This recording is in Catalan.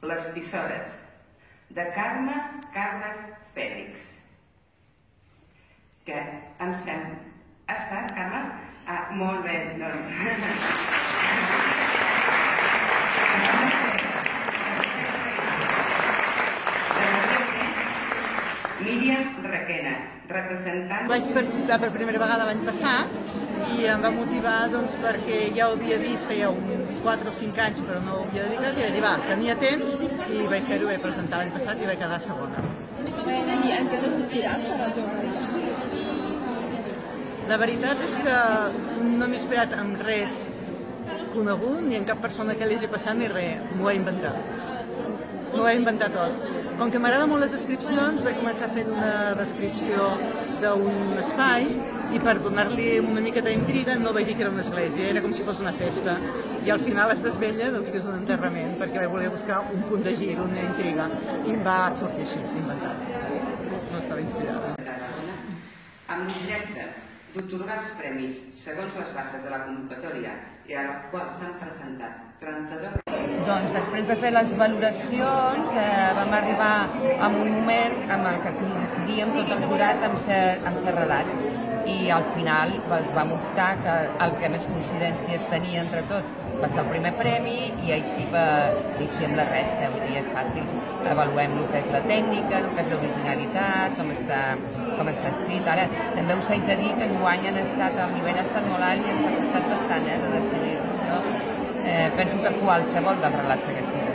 Les tisores, de Carme Carles Fèlix, que em sembla... Estàs, Carme? Ah, molt bé, doncs... Míriam Requena, representant... Vaig participar per primera vegada l'any passat i em va motivar perquè ja ho havia vist feia uns 4 o 5 anys però no ho havia dedicat i vaig dir, va, tenia temps i vaig fer-ho, vaig presentar l'any passat i vaig quedar segona. I en què t'has inspirat per al teu relat? La veritat és que no m'he inspirat en res conegut ni en cap persona que l'hagi passat ni res, m'ho he inventat. M'ho he inventat tot. Com que m'agraden molt les descripcions, vaig començar fent una descripció d'un espai i per donar-li una mica d'intriga no vaig dir que era una església, era com si fos una festa. I al final es desvella doncs, que és un enterrament, perquè vaig voler buscar un punt de gir, una intriga, i em va sortir així, inventat. No estava inspirada. Amb l'objecte d'atorgar els premis segons les bases de la convocatòria i a la qual s'han presentat 32... Doncs després de fer les valoracions vam arribar a un moment en què coincidíem tot el jurat amb ser relats i al final vam optar que el que més coincidències tenia entre tots va ser el primer premi i així amb la resta, vull dir, és fàcil. Avaluem el que és la tècnica, el que és l'originalitat, com està escrit. Ara, també us haig de dir que enguany el nivell ha estat molt alt i ens ha costat bastant de decidir-ho. Penso que qualsevol dels relats hagués sigut